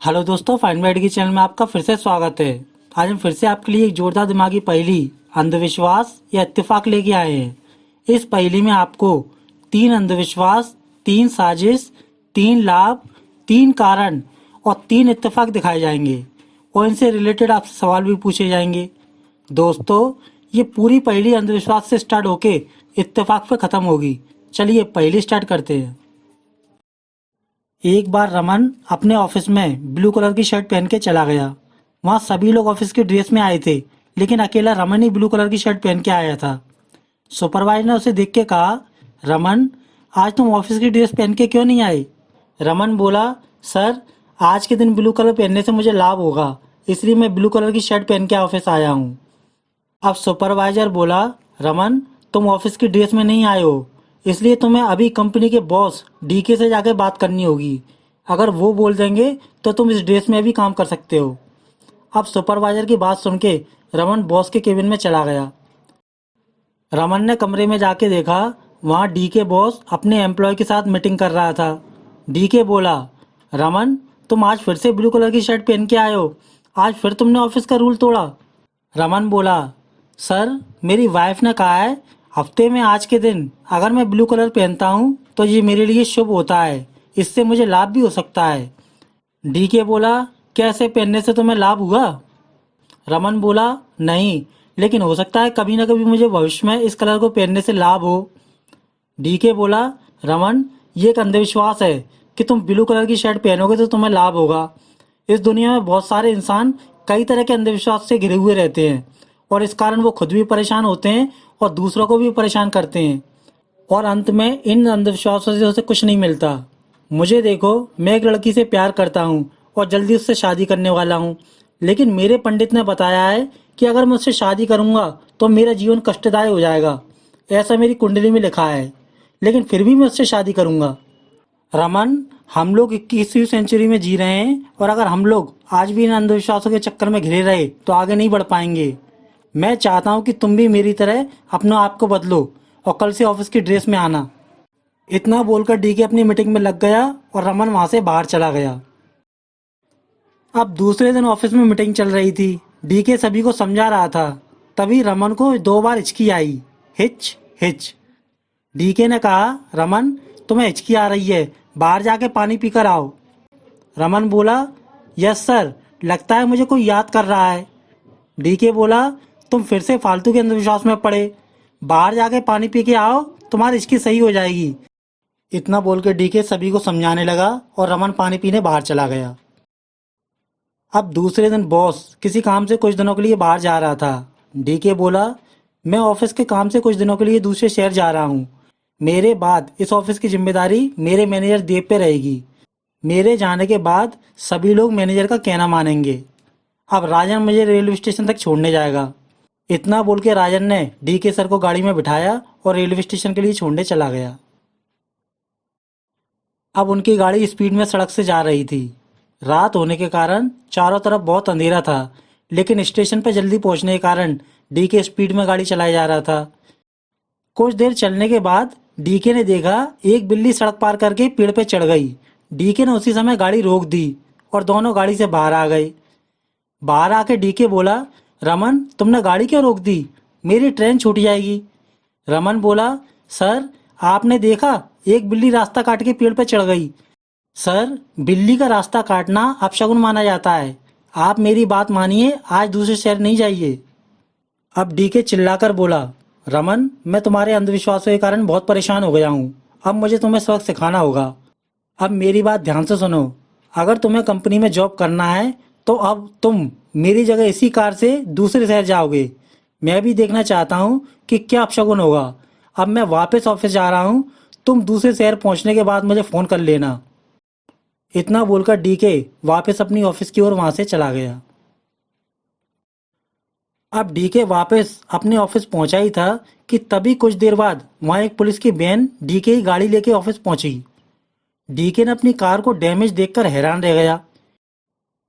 Hello दोस्तों, find my की channel में आपका फिर से स्वागत है। आज हम फिर से आपके लिए एक जोरदार दिमागी पहेली अंधविश्वास या इत्तेफाक लेके आए हैं। इस पहेली में आपको 3 अंधविश्वास, 3 साजिश, 3 लाभ, 3 कारण और 3 इत्तेफाक दिखाए जाएंगे और इनसे रिलेटेड आपसे सवाल भी पूछे जाएंगे। दोस्तों, ये पूरी पहेली अंधविश्वास से स्टार्ट होके इत्तेफाक पे खत्म होगी। चलिए पहेली स्टार्ट करते हैं। एक बार रमन अपने ऑफिस में ब्लू कलर की शर्ट पहन के चला गया। वहाँ सभी लोग ऑफिस की ड्रेस में आए थे, लेकिन अकेला रमन ही ब्लू कलर की शर्ट पहन के आया था। सुपरवाइजर ने उसे देख के कहा, रमन, आज तुम ऑफिस की ड्रेस पहन के क्यों नहीं आए? रमन बोला, सर, आज के दिन ब्लू कलर पहनने से मुझे लाभ होगा, इसलिए मैं ब्लू कलर की शर्ट पहन के ऑफिस आया हूँ। अब सुपरवाइजर बोला, रमन, तुम ऑफिस की ड्रेस में नहीं आए हो, इसलिए तुम्हें अभी कंपनी के बॉस डीके से जाके बात करनी होगी। अगर वो बोल देंगे तो तुम इस ड्रेस में भी काम कर सकते हो। अब सुपरवाइजर की बात सुन के रमन बॉस के केबिन में चला गया। रमन ने कमरे में जाके देखा, वहाँ डीके बॉस अपने एम्प्लॉय के साथ मीटिंग कर रहा था। डीके बोला, रमन, तुम आज फिर से ब्लू कलर की शर्ट पहन के आए हो, आज फिर तुमने ऑफिस का रूल तोड़ा। रमन बोला, सर, मेरी वाइफ ने कहा है हफ्ते में आज के दिन अगर मैं ब्लू कलर पहनता हूँ तो ये मेरे लिए शुभ होता है, इससे मुझे लाभ भी हो सकता है। डीके बोला, क्या ऐसे पहनने से तुम्हें लाभ हुआ? रमन बोला, नहीं, लेकिन हो सकता है कभी ना कभी मुझे भविष्य में इस कलर को पहनने से लाभ हो। डीके बोला, रमन, ये एक अंधविश्वास है कि तुम ब्लू कलर की शर्ट पहनोगे तो तुम्हें लाभ होगा। इस दुनिया में बहुत सारे इंसान कई तरह के अंधविश्वास से घिरे हुए रहते हैं और इस कारण वो खुद भी परेशान होते हैं और दूसरों को भी परेशान करते हैं और अंत में इन अंधविश्वासों से उसे कुछ नहीं मिलता। मुझे देखो, मैं एक लड़की से प्यार करता हूँ और जल्दी उससे शादी करने वाला हूँ, लेकिन मेरे पंडित ने बताया है कि अगर मैं उससे शादी करूँगा तो मेरा जीवन कष्टदायक हो जाएगा। ऐसा मेरी कुंडली में लिखा है, लेकिन फिर भी मैं उससे शादी करूँगा। रमन, हम लोग 21वीं सेंचुरी में जी रहे हैं और अगर हम लोग आज भी इन अंधविश्वासों के चक्कर में घिरे रहे तो आगे नहीं बढ़ पाएंगे। मैं चाहता हूँ कि तुम भी मेरी तरह अपने आप को बदलो और कल से ऑफिस की ड्रेस में आना। इतना बोलकर डीके अपनी मीटिंग में लग गया और रमन वहां से बाहर चला गया। अब दूसरे दिन ऑफिस में मीटिंग चल रही थी। डीके सभी को समझा रहा था। तभी रमन को 2 बार हिचकी आई, हिच हिच। डीके ने कहा, रमन, तुम्हें हिचकी आ रही है, बाहर जाके पानी पीकर आओ। रमन बोला, यस सर, लगता है मुझे कोई याद कर रहा है। डीके बोला, तुम फिर से फालतू के अंधविश्वास में पड़े, बाहर जाके पानी पी के आओ, तुम्हारी हिचकी सही हो जाएगी। इतना बोल के डीके सभी को समझाने लगा और रमन पानी पीने बाहर चला गया। अब दूसरे दिन बॉस किसी काम से कुछ दिनों के लिए बाहर जा रहा था। डीके बोला, मैं ऑफिस के काम से कुछ दिनों के लिए दूसरे शहर जा रहा हूँ। मेरे बाद इस ऑफिस की जिम्मेदारी मेरे मैनेजर देव पे रहेगी। मेरे जाने के बाद सभी लोग मैनेजर का कहना मानेंगे। अब राजन मुझे रेलवे स्टेशन तक छोड़ने जाएगा। इतना बोल के राजन ने डीके सर को गाड़ी में बिठाया और रेलवे स्टेशन के लिए छोड़ने चला गया। अब उनकी गाड़ी स्पीड में सड़क से जा रही थी। रात होने के कारण चारों तरफ बहुत अंधेरा था, लेकिन स्टेशन पर जल्दी पहुंचने के कारण डीके स्पीड में गाड़ी चलाया जा रहा था। कुछ देर चलने के बाद डीके ने देखा एक बिल्ली सड़क पार करके पेड़ पे चढ़ गई। डीके ने उसी समय गाड़ी रोक दी और दोनों गाड़ी से बाहर आ गए। बाहर आके डीके बोला, रमन, तुमने गाड़ी क्यों रोक दी? मेरी ट्रेन छूट जाएगी। रमन बोला, सर, आपने देखा एक बिल्ली रास्ता काट के पेड़ पे चढ़ गई। सर, बिल्ली का रास्ता काटना अपशगुन माना जाता है। आप मेरी बात मानिए, आज दूसरे शहर नहीं जाइए। अब डीके चिल्लाकर बोला, रमन, मैं तुम्हारे अंधविश्वासों के कारण बहुत परेशान हो गया हूँ। अब मुझे तुम्हें सबक सिखाना होगा। अब मेरी बात ध्यान से सुनो। अगर तुम्हें कंपनी में जॉब करना है तो अब तुम मेरी जगह इसी कार से दूसरे शहर जाओगे। मैं भी देखना चाहता हूँ कि क्या अपशगुन होगा। अब मैं वापस ऑफिस जा रहा हूँ, तुम दूसरे शहर पहुँचने के बाद मुझे फ़ोन कर लेना। इतना बोलकर डीके वापस अपनी ऑफिस की ओर वहां से चला गया। अब डीके वापस अपने ऑफिस पहुंचा ही था कि तभी कुछ देर बाद वहां एक पुलिस की वैन डीके की गाड़ी लेके ऑफिस पहुंची। डीके ने अपनी कार को डैमेज देखकर हैरान रह गया।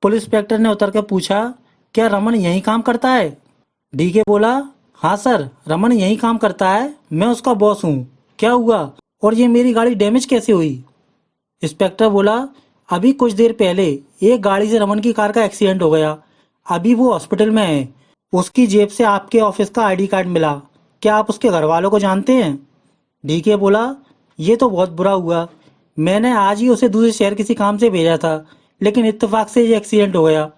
पुलिस इंस्पेक्टर ने उतर कर पूछा, क्या रमन यही काम करता है? डीके बोला, हाँ सर, रमन यही काम करता है, मैं उसका बॉस हूँ। क्या हुआ और ये मेरी गाड़ी डैमेज कैसे हुई? इंस्पेक्टर बोला, अभी कुछ देर पहले एक गाड़ी से रमन की कार का एक्सीडेंट हो गया। अभी वो हॉस्पिटल में है। उसकी जेब से आपके ऑफिस का आईडी कार्ड मिला। क्या आप उसके घर वालों को जानते हैं? डीके बोला, ये तो बहुत बुरा हुआ। मैंने आज ही उसे दूसरे शहर किसी काम से भेजा था, लेकिन इत्तेफाक से ये एक्सीडेंट हो गया।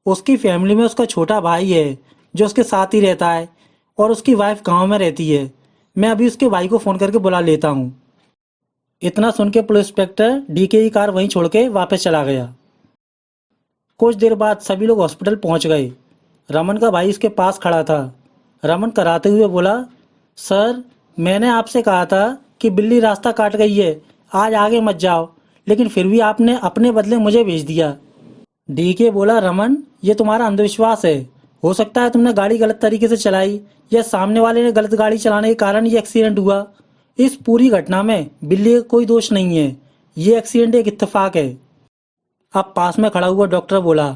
उसकी फैमिली में उसका छोटा भाई है जो उसके साथ ही रहता है, और उसकी वाइफ गांव में रहती है। मैं अभी उसके भाई को फ़ोन करके बुला लेता हूँ। इतना सुन के पुलिस इंस्पेक्टर डीके की कार वहीं छोड़ के वापस चला गया। कुछ देर बाद सभी लोग हॉस्पिटल पहुंच गए। रमन का भाई उसके पास खड़ा था। रमन कराते हुए बोला, सर, मैंने आपसे कहा था कि बिल्ली रास्ता काट गई है, आज आगे मत जाओ, लेकिन फिर भी आपने अपने बदले मुझे भेज दिया। डीके बोला, रमन, ये तुम्हारा अंधविश्वास है। हो सकता है तुमने गाड़ी गलत तरीके से चलाई, या सामने वाले ने गलत गाड़ी चलाने के कारण ये एक्सीडेंट हुआ। इस पूरी घटना में बिल्ली का कोई दोष नहीं है। ये एक्सीडेंट एक इत्तेफाक है। अब पास में खड़ा हुआ डॉक्टर बोला,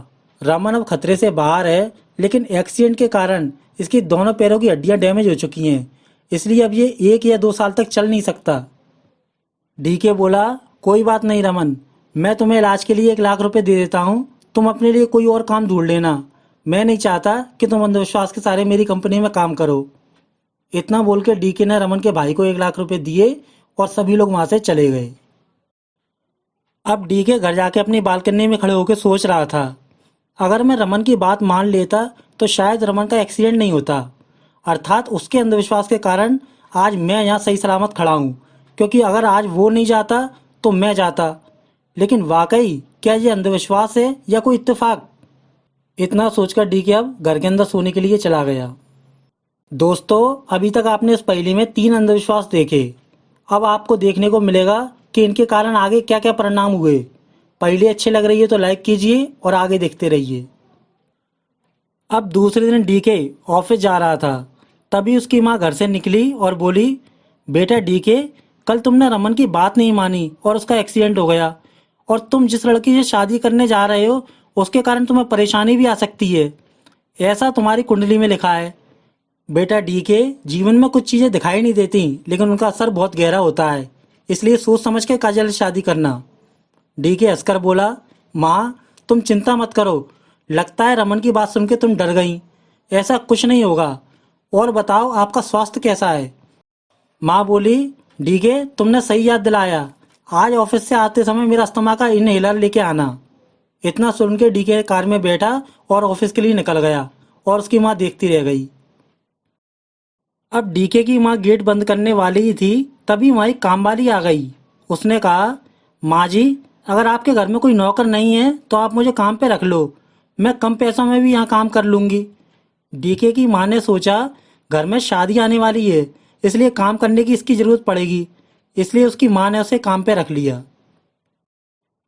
रमन अब खतरे से बाहर है, लेकिन एक्सीडेंट के कारण इसकी दोनों पैरों की हड्डियां डैमेज हो चुकी हैं, इसलिए अब ये 1 या 2 साल तक चल नहीं सकता। डीके बोला, कोई बात नहीं रमन, मैं तुम्हें इलाज के लिए 1 लाख रुपए दे देता हूँ। तुम अपने लिए कोई और काम ढूंढ लेना। मैं नहीं चाहता कि तुम अंधविश्वास के सहारे मेरी कंपनी में काम करो। इतना बोल के डीके ने रमन के भाई को 1 लाख रुपए दिए और सभी लोग वहां से चले गए। अब डीके घर जाके अपनी बालकनी में खड़े होकर सोच रहा था, अगर मैं रमन की बात मान लेता तो शायद रमन का एक्सीडेंट नहीं होता। अर्थात उसके अंधविश्वास के कारण आज मैं यहाँ सही सलामत खड़ा हूँ, क्योंकि अगर आज वो नहीं जाता तो मैं जाता। लेकिन वाकई क्या ये अंधविश्वास है या कोई इत्तेफाक? इतना सोचकर डीके अब घर के अंदर सोने के लिए चला गया। दोस्तों, अभी तक आपने इस पहेली में 3 अंधविश्वास देखे। अब आपको देखने को मिलेगा कि इनके कारण आगे क्या क्या परिणाम हुए। पहेली अच्छी लग रही है तो लाइक कीजिए और आगे देखते रहिए। अब दूसरे दिन डीके ऑफिस जा रहा था। तभी उसकी माँ घर से निकली और बोली, बेटा डीके, कल तुमने रमन की बात नहीं मानी और उसका एक्सीडेंट हो गया, और तुम जिस लड़की से शादी करने जा रहे हो उसके कारण तुम्हें परेशानी भी आ सकती है। ऐसा तुम्हारी कुंडली में लिखा है। बेटा डीके, जीवन में कुछ चीज़ें दिखाई नहीं देती, लेकिन उनका असर बहुत गहरा होता है, इसलिए सोच समझ के काजल से शादी करना। डीके हंसकर बोला, माँ, तुम चिंता मत करो। लगता है रमन की बात सुन के तुम डर गई। ऐसा कुछ नहीं होगा। और बताओ, आपका स्वास्थ्य कैसा है? माँ बोली, डीके, तुमने सही याद दिलाया। आज ऑफिस से आते समय मेरा अस्थमा का इनहेलर लेके आना। इतना सुन के डीके कार में बैठा और ऑफिस के लिए निकल गया, और उसकी माँ देखती रह गई। अब डीके की माँ गेट बंद करने वाली ही थी, तभी वहाँ एक कामवाली आ गई। उसने कहा, माँ जी, अगर आपके घर में कोई नौकर नहीं है तो आप मुझे काम पे रख लो। मैं कम पैसों में भी यहाँ काम कर लूँगी। डीके की माँ ने सोचा, घर में शादी आने वाली है, इसलिए काम करने की इसकी ज़रूरत पड़ेगी। इसलिए उसकी माँ ने उसे काम पे रख लिया।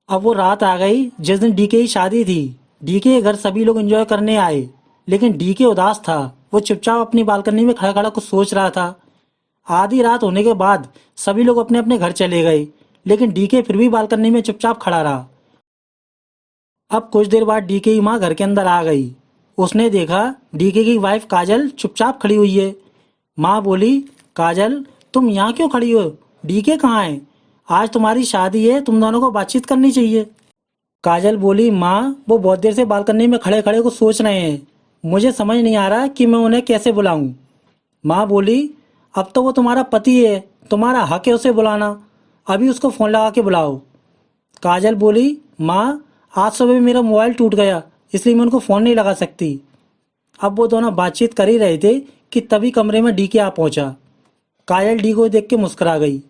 अब वो रात आ गई जिस दिन डीके की शादी थी। डीके के घर सभी लोग एंजॉय करने आए, लेकिन डीके उदास था। वो चुपचाप अपनी बालकनी में खड़ा खड़ा कुछ सोच रहा था। आधी रात होने के बाद सभी लोग अपने अपने घर चले गए, लेकिन डीके फिर भी बालकनी में चुपचाप खड़ा रहा। अब कुछ देर बाद डीके की माँ घर के अंदर आ गई। उसने देखा डीके की वाइफ काजल चुपचाप खड़ी हुई है। माँ बोली, काजल, तुम यहाँ क्यों खड़ी हो? डीके कहाँ है? आज तुम्हारी शादी है, तुम दोनों को बातचीत करनी चाहिए। काजल बोली, माँ, वो बहुत देर से बालकनी में खड़े खड़े कुछ सोच रहे हैं। मुझे समझ नहीं आ रहा कि मैं उन्हें कैसे बुलाऊं। माँ बोली, अब तो वो तुम्हारा पति है, तुम्हारा हक है उसे बुलाना। अभी उसको फ़ोन लगा के बुलाओ। काजल बोली, माँ, आज सुबह मेरा मोबाइल टूट गया, इसलिए मैं उनको फ़ोन नहीं लगा सकती। अब वो दोनों बातचीत कर ही रहे थे कि तभी कमरे में डीके आ पहुंचा। काजल डी को देख के मुस्कुरा गई।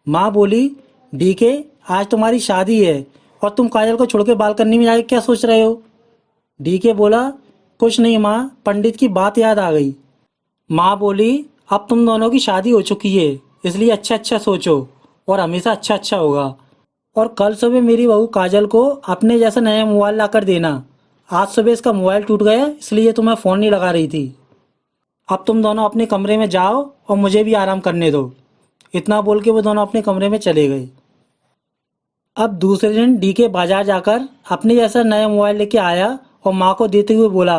माँ बोली, डीके, आज तुम्हारी शादी है और तुम काजल को छोड़ के बालकनी में जाके क्या सोच रहे हो? डीके बोला, कुछ नहीं माँ, पंडित की बात याद आ गई। माँ बोली, अब तुम दोनों की शादी हो चुकी है, इसलिए अच्छा अच्छा सोचो और हमेशा अच्छा अच्छा होगा। और कल सुबह मेरी बहू काजल को अपने जैसा नया मोबाइल लाकर देना। आज सुबह इसका मोबाइल टूट गया, इसलिए तो मैं फ़ोन नहीं लगा रही थी। अब तुम दोनों अपने कमरे में जाओ और मुझे भी आराम करने दो। इतना बोल के वो दोनों अपने कमरे में चले गए। अब दूसरे दिन डीके बाजार जाकर अपने जैसा नया मोबाइल लेके आया और माँ को देते हुए बोला,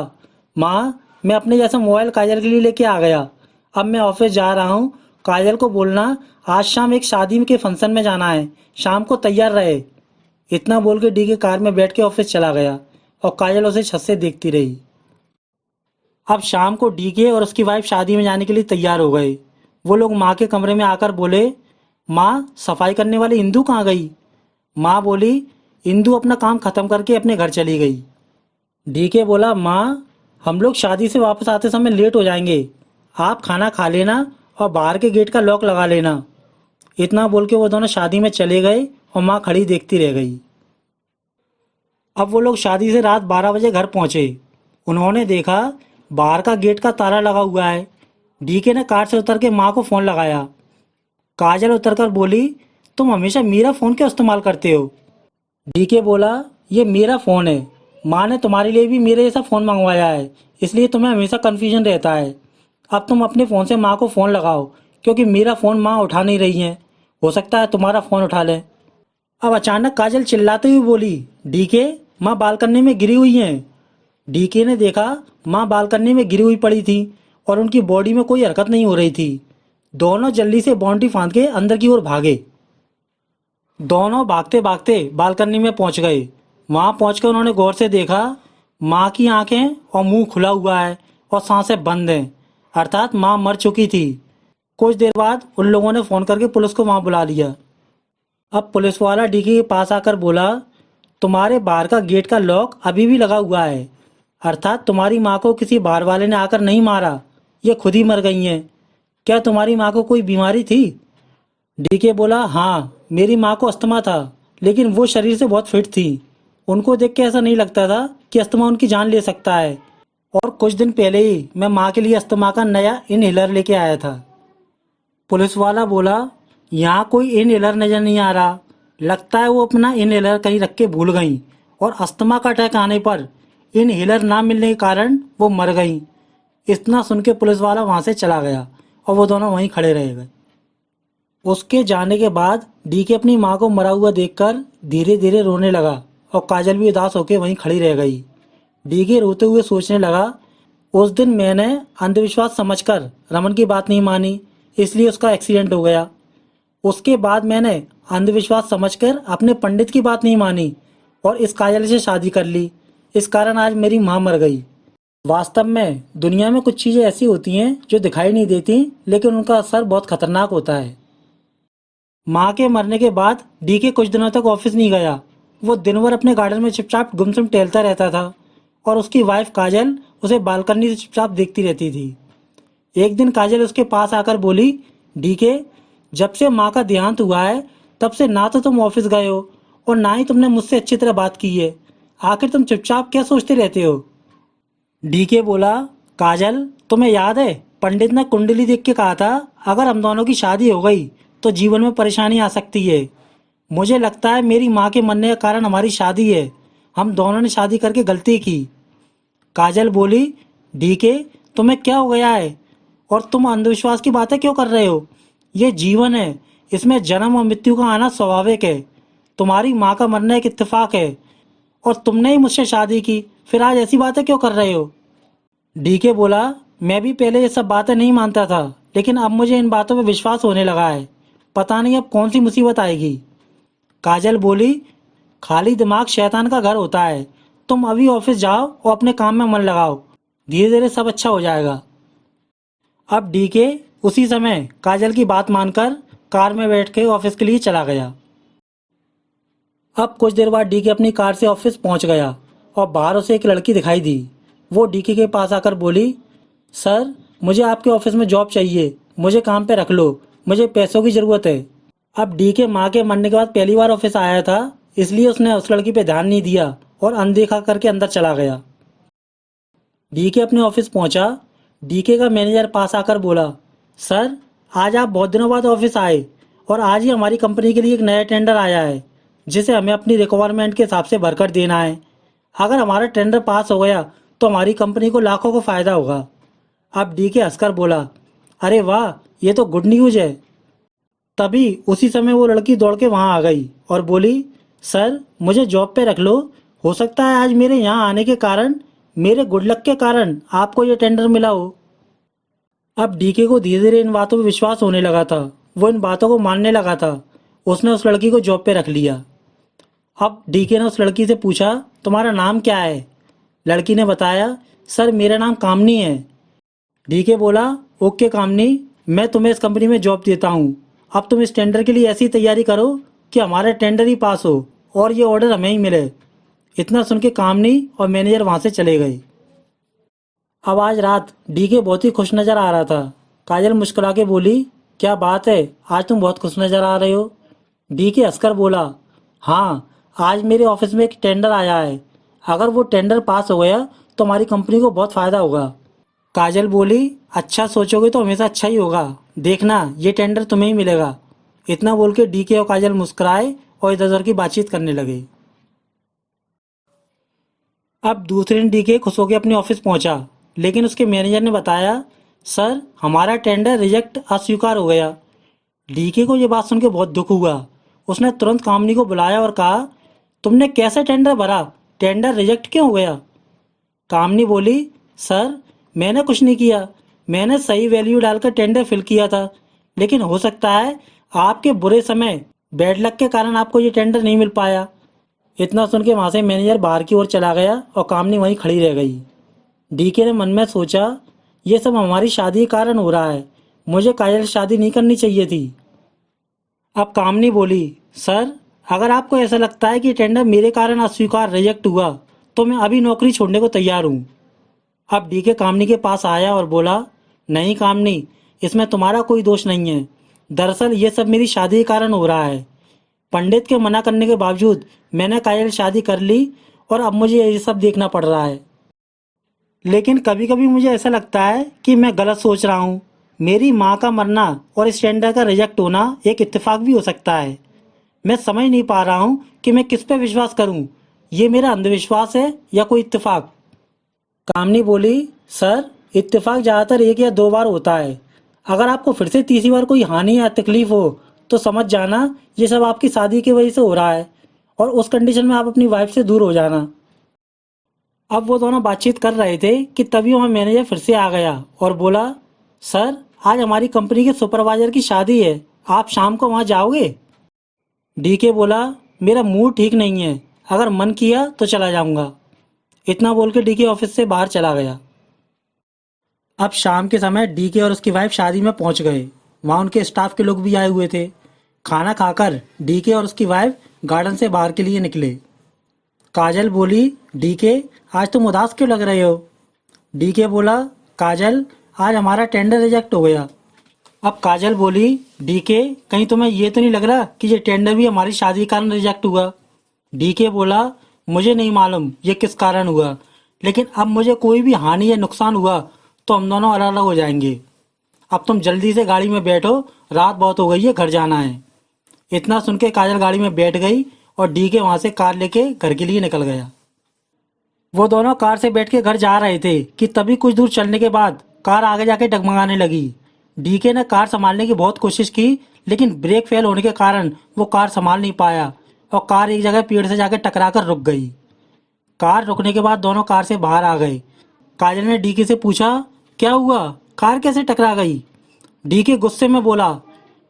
माँ, मैं अपने जैसा मोबाइल काजल के लिए लेके आ गया। अब मैं ऑफिस जा रहा हूँ। काजल को बोलना आज शाम एक शादी के फंक्शन में जाना है, शाम को तैयार रहे। इतना बोल के डीके कार में बैठ के ऑफिस चला गया और काजल उसे छत से देखती रही। अब शाम को डीके और उसकी वाइफ शादी में जाने के लिए तैयार हो गए। वो लोग माँ के कमरे में आकर बोले, माँ सफाई करने वाली इंदु कहाँ गई? माँ बोली, इंदु अपना काम खत्म करके अपने घर चली गई। डीके बोला, माँ हम लोग शादी से वापस आते समय लेट हो जाएंगे, आप खाना खा लेना और बाहर के गेट का लॉक लगा लेना। इतना बोल के वो दोनों शादी में चले गए और माँ खड़ी देखती रह गई। अब वो लोग शादी से रात 12 बजे घर पहुंचे। उन्होंने देखा बाहर का गेट का ताला लगा हुआ है। डीके ने कार से उतर के माँ को फ़ोन लगाया। काजल उतरकर बोली, तुम हमेशा मेरा फ़ोन क्यों इस्तेमाल करते हो? डीके बोला, ये मेरा फ़ोन है, माँ ने तुम्हारे लिए भी मेरे जैसा फ़ोन मंगवाया है, इसलिए तुम्हें हमेशा कन्फ्यूजन रहता है। अब तुम अपने फ़ोन से माँ को फ़ोन लगाओ, क्योंकि मेरा फ़ोन माँ उठा नहीं रही हैं, हो सकता है तुम्हारा फ़ोन उठा लें। अब अचानक काजल चिल्लाते हुए बोली, डीके माँ बालकनी में गिरी हुई हैं। डीके ने देखा माँ बालकनी में गिरी हुई पड़ी थी और उनकी बॉडी में कोई हरकत नहीं हो रही थी। दोनों जल्दी से बाउंड्री फांद के अंदर की ओर भागे। दोनों भागते भागते बालकनी में पहुंच गए। वहां पहुंचकर उन्होंने गौर से देखा माँ की आंखें और मुंह खुला हुआ है और सांसें बंद हैं, अर्थात माँ मर चुकी थी। कुछ देर बाद उन लोगों ने फोन करके पुलिस को वहां बुला लिया। अब पुलिस वाला डीके के पास आकर बोला, तुम्हारे बाहर का गेट का लॉक अभी भी लगा हुआ है, अर्थात तुम्हारी माँ को किसी बाहर वाले ने आकर नहीं मारा, ये खुद ही मर गई हैं। क्या तुम्हारी माँ को कोई बीमारी थी? डीके बोला, हाँ मेरी माँ को अस्थमा था, लेकिन वो शरीर से बहुत फिट थी। उनको देख के ऐसा नहीं लगता था कि अस्थमा उनकी जान ले सकता है। और कुछ दिन पहले ही मैं माँ के लिए अस्थमा का नया इनहेलर लेके आया था। पुलिस वाला बोला, यहाँ कोई इनहेलर नजर नहीं आ रहा, लगता है वो अपना इनहेलर कहीं रख के भूल गई और अस्थमा का अटैक आने पर इनहेलर ना मिलने के कारण वो मर गई। इतना सुन के पुलिस वाला वहां से चला गया और वो दोनों वहीं खड़े रह गए। उसके जाने के बाद डीके अपनी माँ को मरा हुआ देखकर धीरे धीरे रोने लगा और काजल भी उदास होकर वहीं खड़ी रह गई। डीके रोते हुए सोचने लगा, उस दिन मैंने अंधविश्वास समझकर रमन की बात नहीं मानी, इसलिए उसका एक्सीडेंट हो गया। उसके बाद मैंने अंधविश्वास समझकर अपने पंडित की बात नहीं मानी और इस काजल से शादी कर ली। इस कारण आज मेरी माँ मर गई। वास्तव में दुनिया में कुछ चीज़ें ऐसी होती हैं जो दिखाई नहीं देती, लेकिन उनका असर बहुत खतरनाक होता है। माँ के मरने के बाद डीके कुछ दिनों तक ऑफिस नहीं गया। वो दिन भर अपने गार्डन में चुपचाप गुमसुम टहलता रहता था और उसकी वाइफ काजल उसे बालकनी से चुपचाप देखती रहती थी। एक दिन काजल उसके पास आकर बोली, डीके जब से माँ का देहांत हुआ है तब से ना तो तुम ऑफिस गए हो और ना ही तुमने मुझसे अच्छी तरह बात की है। आखिर तुम चुपचाप क्या सोचते रहते हो? डीके बोला, काजल तुम्हें याद है पंडित ने कुंडली देख के कहा था अगर हम दोनों की शादी हो गई तो जीवन में परेशानी आ सकती है। मुझे लगता है मेरी माँ के मरने का कारण हमारी शादी है। हम दोनों ने शादी करके गलती की। काजल बोली, डीके तुम्हें क्या हो गया है और तुम अंधविश्वास की बातें क्यों कर रहे हो? ये जीवन है, इसमें जन्म और मृत्यु का आना स्वाभाविक है। तुम्हारी माँ का मरना एक इत्तेफाक है और तुमने ही मुझसे शादी की, फिर आज ऐसी बातें क्यों कर रहे हो? डीके बोला, मैं भी पहले ये सब बातें नहीं मानता था, लेकिन अब मुझे इन बातों पर विश्वास होने लगा है। पता नहीं अब कौन सी मुसीबत आएगी। काजल बोली, खाली दिमाग शैतान का घर होता है। तुम अभी ऑफिस जाओ और अपने काम में मन लगाओ, धीरे धीरे सब अच्छा हो जाएगा। अब डीके उसी समय काजल की बात मानकर कार में बैठ के ऑफिस के लिए चला गया। अब कुछ देर बाद डीके अपनी कार से ऑफिस पहुंच गया और बाहर उसे एक लड़की दिखाई दी। वो डीके के पास आकर बोली, सर मुझे आपके ऑफिस में जॉब चाहिए, मुझे काम पे रख लो, मुझे पैसों की ज़रूरत है। अब डीके माँ के मरने के बाद पहली बार ऑफिस आया था, इसलिए उसने उस लड़की पे ध्यान नहीं दिया और अनदेखा करके अंदर चला गया। डीके अपने ऑफिस पहुंचा। डीके का मैनेजर पास आकर बोला, सर आज आप बहुत दिनों बाद ऑफिस आए और आज ही हमारी कंपनी के लिए एक नया टेंडर आया है जिसे हमें अपनी रिक्वायरमेंट के हिसाब से भरकर देना है। अगर हमारा टेंडर पास हो गया तो हमारी कंपनी को लाखों को फ़ायदा होगा। अब डीके हंसकर बोला, अरे वाह ये तो गुड न्यूज़ है। तभी उसी समय वो लड़की दौड़ के वहाँ आ गई और बोली, सर मुझे जॉब पे रख लो, हो सकता है आज मेरे यहाँ आने के कारण, मेरे गुड लक के कारण आपको ये टेंडर मिला हो। अब डीके को धीरे धीरे इन बातों पर विश्वास होने लगा था। वो इन बातों को मानने लगा था। उसने उस लड़की को जॉब पे रख लिया। अब डीके ने उस लड़की से पूछा, तुम्हारा नाम क्या है? लड़की ने बताया, सर मेरा नाम कामनी है। डीके बोला, ओके कामनी, मैं तुम्हें इस कंपनी में जॉब देता हूँ। अब तुम इस टेंडर के लिए ऐसी तैयारी करो कि हमारा टेंडर ही पास हो और ये ऑर्डर हमें ही मिले। इतना सुन के कामनी और मैनेजर वहाँ से चले गए। अब आज रात डीके बहुत ही खुश नजर आ रहा था। काजल मुस्कुरा के बोली, क्या बात है, आज तुम बहुत खुश नजर आ रहे हो। डीके हंसकर बोला, हाँ, आज मेरे ऑफिस में एक टेंडर आया है। अगर वो टेंडर पास हो गया तो हमारी कंपनी को बहुत फायदा होगा। काजल बोली, अच्छा सोचोगे तो हमेशा अच्छा ही होगा, देखना ये टेंडर तुम्हें ही मिलेगा। इतना बोल के डीके और काजल मुस्कुराए और इधर उधर की बातचीत करने लगे। अब दूसरे दिन डीके खुश होकर अपने ऑफिस पहुंचा, लेकिन उसके मैनेजर ने बताया, सर हमारा टेंडर रिजेक्ट अस्वीकार हो गया। डीके को ये बात सुन के बहुत दुख हुआ। उसने तुरंत कामनी को बुलाया और कहा, तुमने कैसे टेंडर भरा, टेंडर रिजेक्ट क्यों हो गया? कामनी बोली, सर मैंने कुछ नहीं किया, मैंने सही वैल्यू डालकर टेंडर फिल किया था, लेकिन हो सकता है आपके बुरे समय बैड लक के कारण आपको ये टेंडर नहीं मिल पाया। इतना सुन के वहां से मैनेजर बाहर की ओर चला गया और कामनी वहीं खड़ी रह गई। डीके ने मन में सोचा, ये सब हमारी शादी के कारण हो रहा है, मुझे काजल से शादी नहीं करनी चाहिए थी। अब कामनी बोली, सर अगर आपको ऐसा लगता है कि टेंडर मेरे कारण अस्वीकार रिजेक्ट हुआ तो मैं अभी नौकरी छोड़ने को तैयार हूँ। अब डीके कामनी के पास आया और बोला, नहीं कामनी, इसमें तुम्हारा कोई दोष नहीं है। दरअसल ये सब मेरी शादी के कारण हो रहा है। पंडित के मना करने के बावजूद मैंने काजल से शादी कर ली और अब मुझे ये सब देखना पड़ रहा है। लेकिन कभी कभी मुझे ऐसा लगता है कि मैं गलत सोच रहा हूँ। मेरी माँ का मरना और इस टेंडर का रिजेक्ट होना एक इत्तेफाक भी हो सकता है। मैं समझ नहीं पा रहा हूँ कि मैं किस पे विश्वास करूँ, ये मेरा अंधविश्वास है या कोई इत्तेफाक। कामनी बोली, सर इत्तेफाक ज़्यादातर एक या दो बार होता है। अगर आपको फिर से तीसरी बार कोई हानि या तकलीफ हो तो समझ जाना ये सब आपकी शादी की वजह से हो रहा है और उस कंडीशन में आप अपनी वाइफ से दूर हो जाना। अब वो दोनों बातचीत कर रहे थे कि तभी वहाँ मैनेजर फिर से आ गया और बोला, सर आज हमारी कंपनी के सुपरवाइजर की शादी है, आप शाम को वहाँ जाओगे? डीके बोला, मेरा मूड ठीक नहीं है, अगर मन किया तो चला जाऊंगा। इतना बोल के डीके ऑफिस से बाहर चला गया। अब शाम के समय डीके और उसकी वाइफ शादी में पहुंच गए। वहाँ उनके स्टाफ के लोग भी आए हुए थे। खाना खाकर डीके और उसकी वाइफ गार्डन से बाहर के लिए निकले। काजल बोली, डीके आज तुम उदास क्यों लग रहे हो? डीके बोला, काजल आज हमारा टेंडर रिजेक्ट हो गया। अब काजल बोली, डीके कहीं तुम्हें ये तो नहीं लग रहा कि ये टेंडर भी हमारी शादी के कारण रिजेक्ट हुआ? डीके बोला, मुझे नहीं मालूम ये किस कारण हुआ, लेकिन अब मुझे कोई भी हानि या नुकसान हुआ तो हम दोनों अलग अलग हो जाएंगे। अब तुम जल्दी से गाड़ी में बैठो, रात बहुत हो गई है, घर जाना है। इतना सुन के काजल गाड़ी में बैठ गई और डीके वहां से कार लेके घर के लिए निकल गया। वो दोनों कार से बैठ के घर जा रहे थे कि तभी कुछ दूर चलने के बाद कार आगे जाके डगमगाने लगी। डीके ने कार संभालने की बहुत कोशिश की, लेकिन ब्रेक फेल होने के कारण वो कार संभाल नहीं पाया और कार एक जगह पेड़ से जाकर टकरा कर रुक गई। कार रुकने के बाद दोनों कार से बाहर आ गए। काजल ने डीके से पूछा, क्या हुआ, कार कैसे टकरा गई? डीके गुस्से में बोला,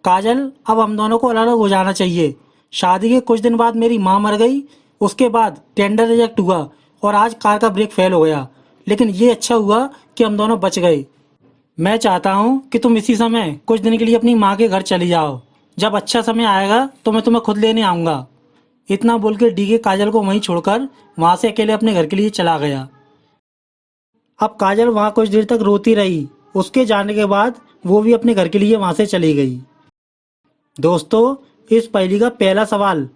काजल अब हम दोनों को अलग अलग हो जाना चाहिए। शादी के कुछ दिन बाद मेरी माँ मर गई, उसके बाद टेंडर रिजेक्ट हुआ और आज कार का ब्रेक फेल हो गया, लेकिन ये अच्छा हुआ कि हम दोनों बच गए। मैं चाहता हूँ कि तुम इसी समय कुछ दिन के लिए अपनी माँ के घर चली जाओ। जब अच्छा समय आएगा तो मैं तुम्हें खुद लेने आऊँगा। इतना बोल के डीके काजल को वहीं छोड़कर वहाँ से अकेले अपने घर के लिए चला गया। अब काजल वहाँ कुछ देर तक रोती रही। उसके जाने के बाद वो भी अपने घर के लिए वहाँ से चली गई। दोस्तों, इस पहेली का पहला सवाल,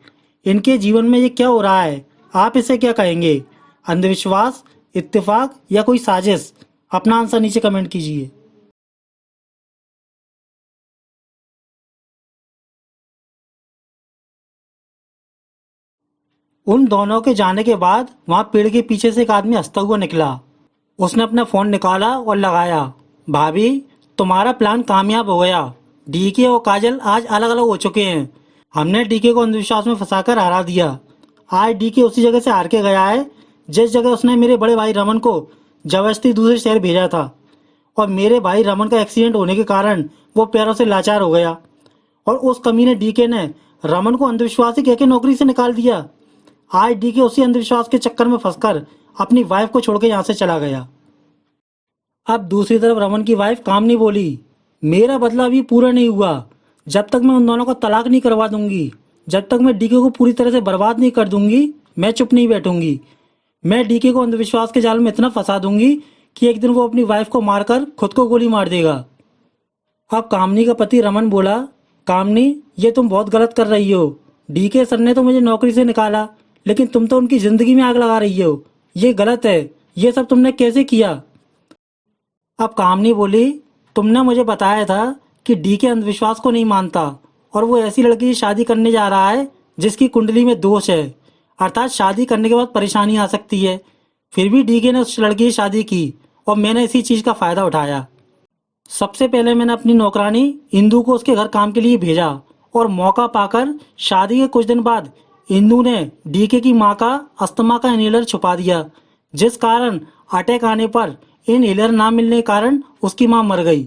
इनके जीवन में ये क्या हो रहा है, आप इसे क्या कहेंगे? अंधविश्वास, इत्तेफाक या कोई साजिश? अपना आंसर नीचे कमेंट कीजिए। उन दोनों के जाने के बाद वहां पेड़ के पीछे से एक आदमी हंसता हुआ निकला। उसने अपना फोन निकाला और लगाया, भाभी तुम्हारा प्लान कामयाब हो गया। डीके और काजल आज अलग अलग हो चुके हैं। हमने डीके को अंधविश्वास में फंसाकर हरा दिया। आज डीके उसी जगह से हार के गया है जिस जगह उसने मेरे बड़े भाई रमन को जबरदस्ती दूसरे शहर भेजा था, और मेरे भाई रमन का एक्सीडेंट होने के कारण वो पैरों से लाचार हो गया और उस कमीने डीके ने रमन को अंधविश्वासी कह के नौकरी से निकाल दिया। आज डीके उसी अंधविश्वास के चक्कर में फंसकर अपनी वाइफ को छोड़ के यहाँ से चला गया। अब दूसरी तरफ रमन की वाइफ कामनी बोली, मेरा बदला अभी पूरा नहीं हुआ। जब तक मैं उन दोनों को तलाक नहीं करवा दूंगी, जब तक मैं डीके को पूरी तरह से बर्बाद नहीं कर दूंगी, मैं चुप नहीं बैठूंगी। मैं डीके को अंधविश्वास के जाल में इतना फंसा दूंगी कि एक दिन वो अपनी वाइफ को मारकर खुद को गोली मार देगा। अब कामनी का पति रमन बोला, कामनी ये तुम बहुत गलत कर रही हो। डीके सर ने तो मुझे नौकरी से निकाला, लेकिन तुम तो उनकी जिंदगी में आग लगा रही हो। ये गलत है। ये सब तुमने कैसे किया? अब कामनी बोली, तुमने मुझे बताया था कि डीके अंधविश्वास को नहीं मानता और वो ऐसी लड़की से शादी करने जा रहा है जिसकी कुंडली में दोष है, अर्थात शादी करने के बाद परेशानी आ सकती है। फिर भी डीके ने उस लड़की से शादी की और मैंने इसी चीज़ का फ़ायदा उठाया। सबसे पहले मैंने अपनी नौकरानी इंदू को उसके घर काम के लिए भेजा और मौका पाकर शादी के कुछ दिन बाद इंदू ने डीके की मां का अस्थमा का इनहेलर छुपा दिया, जिस कारण अटैक आने पर इनहेलर ना मिलने के कारण उसकी मां मर गई।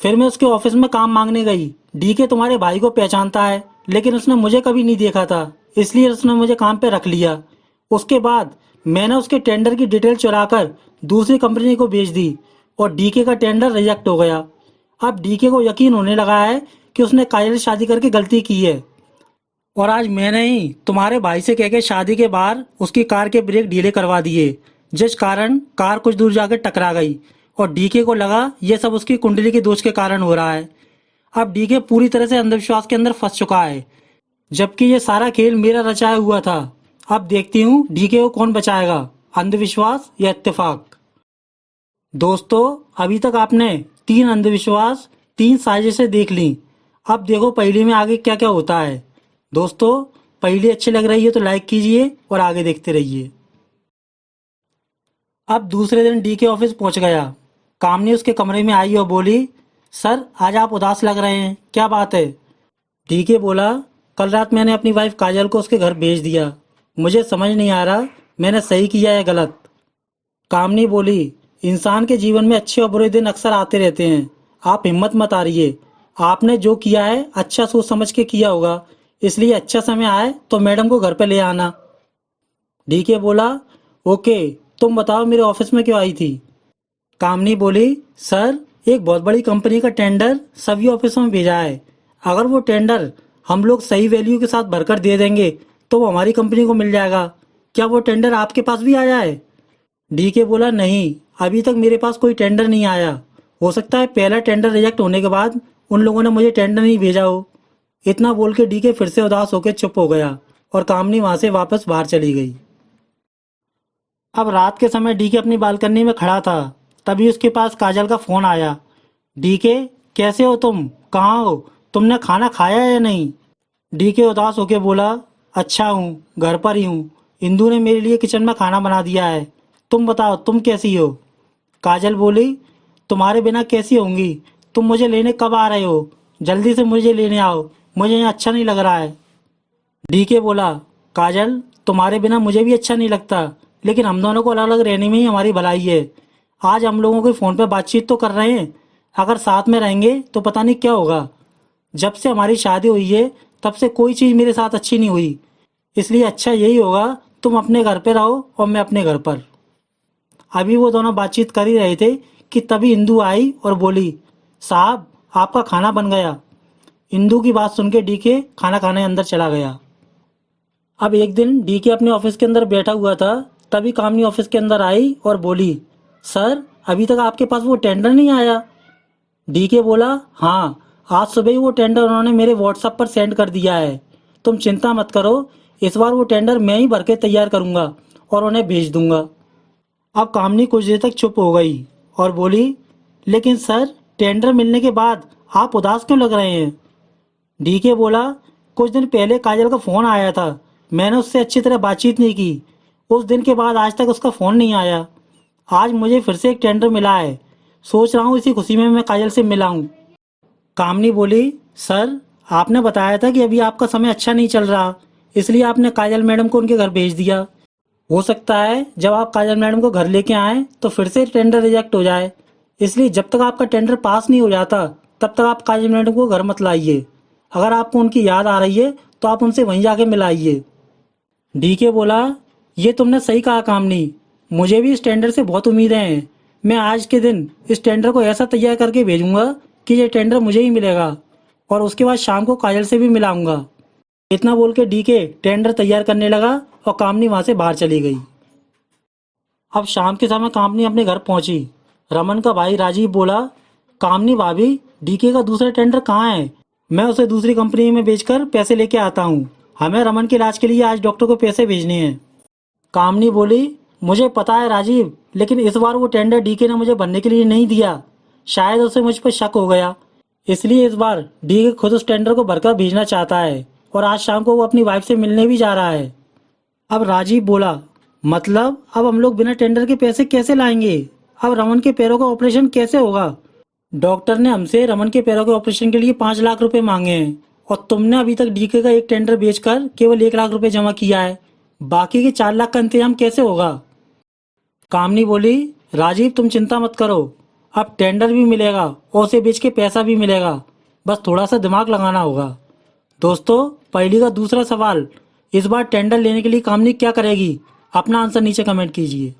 फिर मैं उसके ऑफिस में काम मांगने गई। डीके तुम्हारे भाई को पहचानता है, लेकिन उसने मुझे कभी नहीं देखा था, इसलिए उसने मुझे काम पे रख लिया। उसके बाद मैंने उसके टेंडर की डिटेल चुराकर दूसरी कंपनी को भेज दी और डीके का टेंडर रिजेक्ट हो गया। अब डीके को यकीन होने लगा है कि उसने काजल से शादी करके गलती की है और आज मैंने ही तुम्हारे भाई से कह के शादी के बाहर उसकी कार के ब्रेक ढीले करवा दिए, जिस कारण कार कुछ दूर जाकर टकरा गई और डीके को लगा ये सब उसकी कुंडली के दोष के कारण हो रहा है। अब डीके पूरी तरह से अंधविश्वास के अंदर फंस चुका है, जबकि ये सारा खेल मेरा रचाया हुआ था। अब देखती हूँ डीके को कौन बचाएगा, अंधविश्वास या इत्तेफाक। दोस्तों, अभी तक आपने 3 अंधविश्वास 3 साजिशें देख ली। अब देखो पहेली में आगे क्या क्या होता है। दोस्तों, पहेली अच्छी लग रही है तो लाइक कीजिए और आगे देखते रहिए। अब दूसरे दिन डी के ऑफिस पहुंच गया। कामनी उसके कमरे में आई और बोली, सर आज आप उदास लग रहे हैं, क्या बात है? डी के बोला, कल रात मैंने अपनी वाइफ काजल को उसके घर भेज दिया। मुझे समझ नहीं आ रहा मैंने सही किया या गलत। कामनी बोली, इंसान के जीवन में अच्छे और बुरे दिन अक्सर आते रहते हैं, आप हिम्मत मत हारिए। आपने जो किया है अच्छा सोच समझ के किया होगा, इसलिए अच्छा समय आए तो मैडम को घर पे ले आना। डीके बोला, ओके, तुम बताओ मेरे ऑफिस में क्यों आई थी? कामनी बोली, सर एक बहुत बड़ी कंपनी का टेंडर सभी ऑफिसों में भेजा है। अगर वो टेंडर हम लोग सही वैल्यू के साथ भरकर दे देंगे तो वो हमारी कंपनी को मिल जाएगा। क्या वो टेंडर आपके पास भी आया है? डीके बोला, नहीं, अभी तक मेरे पास कोई टेंडर नहीं आया। हो सकता है पहला टेंडर रिजेक्ट होने के बाद उन लोगों ने मुझे टेंडर नहीं भेजा हो। इतना बोल के डीके फिर से उदास होकर चुप हो गया और कामनी वहां से वापस बाहर चली गई। अब रात के समय डीके अपनी बालकनी में खड़ा था, तभी उसके पास काजल का फोन आया। डीके, कैसे हो तुम, कहाँ हो, तुमने खाना खाया है या नहीं? डीके उदास होके बोला, अच्छा हूँ, घर पर ही हूँ। इंदू ने मेरे लिए किचन में खाना बना दिया है। तुम बताओ तुम कैसी हो? काजल बोली, तुम्हारे बिना कैसी होंगी? तुम मुझे लेने कब आ रहे हो? जल्दी से मुझे लेने आओ, मुझे यहाँ अच्छा नहीं लग रहा है। डीके बोला, काजल तुम्हारे बिना मुझे भी अच्छा नहीं लगता, लेकिन हम दोनों को अलग अलग रहने में ही हमारी भलाई है। आज हम लोगों के फ़ोन पे बातचीत तो कर रहे हैं, अगर साथ में रहेंगे तो पता नहीं क्या होगा। जब से हमारी शादी हुई है तब से कोई चीज़ मेरे साथ अच्छी नहीं हुई, इसलिए अच्छा यही होगा तुम अपने घर पे रहो और मैं अपने घर पर। अभी वो दोनों बातचीत कर ही रहे थे कि तभी इंदू आई और बोली, साहब आपका खाना बन गया। इंदू की बात सुन के डीके खाना खाने अंदर चला गया। अब एक दिन डीके अपने ऑफिस के अंदर बैठा हुआ था, तभी कामनी ऑफिस के अंदर आई और बोली, सर अभी तक आपके पास वो टेंडर नहीं आया? डीके बोला, हाँ, आज सुबह ही वो टेंडर उन्होंने मेरे व्हाट्सएप पर सेंड कर दिया है। तुम चिंता मत करो, इस बार वो टेंडर मैं ही भर के तैयार करूंगा और उन्हें भेज दूंगा। अब कामनी कुछ देर तक चुप हो गई और बोली, लेकिन सर टेंडर मिलने के बाद आप उदास क्यों लग रहे हैं? डीके बोला, कुछ दिन पहले काजल का फ़ोन आया था, मैंने उससे अच्छी तरह बातचीत नहीं की। उस दिन के बाद आज तक उसका फ़ोन नहीं आया। आज मुझे फिर से एक टेंडर मिला है, सोच रहा हूँ इसी खुशी में मैं काजल से मिला हूँ। कामनी बोली, सर आपने बताया था कि अभी आपका समय अच्छा नहीं चल रहा, इसलिए आपने काजल मैडम को उनके घर भेज दिया। हो सकता है जब आप काजल मैडम को घर लेके आएँ तो फिर से टेंडर रिजेक्ट हो जाए, इसलिए जब तक आपका टेंडर पास नहीं हो जाता तब तक आप काजल मैडम को घर मत लाइए। अगर आपको उनकी याद आ रही है तो आप उनसे वहीं जाके मिलाइए। डीके बोला, ये तुमने सही कहा कामनी, मुझे भी इस टेंडर से बहुत उम्मीदें हैं। मैं आज के दिन इस टेंडर को ऐसा तैयार करके भेजूंगा कि ये टेंडर मुझे ही मिलेगा और उसके बाद शाम को काजल से भी मिलाऊंगा। इतना बोल के डीके टेंडर तैयार करने लगा और कामनी वहां से बाहर चली गई। अब शाम के समय कामनी अपने घर पहुंची। रमन का भाई राजीव बोला, कामनी भाभी, डीके का दूसरा टेंडर कहाँ है? मैं उसे दूसरी कंपनी में बेचकर पैसे लेके आता हूँ। हमें रमन के इलाज के लिए आज डॉक्टर को पैसे भेजने हैं। कामनी बोली, मुझे पता है राजीव, लेकिन इस बार वो टेंडर डीके ने मुझे भरने के लिए नहीं दिया। शायद उसे मुझ पर शक हो गया, इसलिए इस बार डीके खुद उस टेंडर को भरकर भेजना चाहता है और आज शाम को वो अपनी वाइफ से मिलने भी जा रहा है। अब राजीव बोला, मतलब अब हम लोग बिना टेंडर के पैसे कैसे लाएंगे? अब रमन के पैरों का ऑपरेशन कैसे होगा? डॉक्टर ने हमसे रमन के पैरों के ऑपरेशन के लिए 5 लाख रुपए मांगे हैं और तुमने अभी तक डीके का एक टेंडर बेचकर केवल 1 लाख रुपए जमा किया है। बाकी के 4 लाख का इंतजाम कैसे होगा? कामनी बोली, राजीव तुम चिंता मत करो, अब टेंडर भी मिलेगा और उसे बेच के पैसा भी मिलेगा, बस थोड़ा सा दिमाग लगाना होगा। दोस्तों, पहली का दूसरा सवाल, इस बार टेंडर लेने के लिए कामनी क्या करेगी? अपना आंसर नीचे कमेंट कीजिए।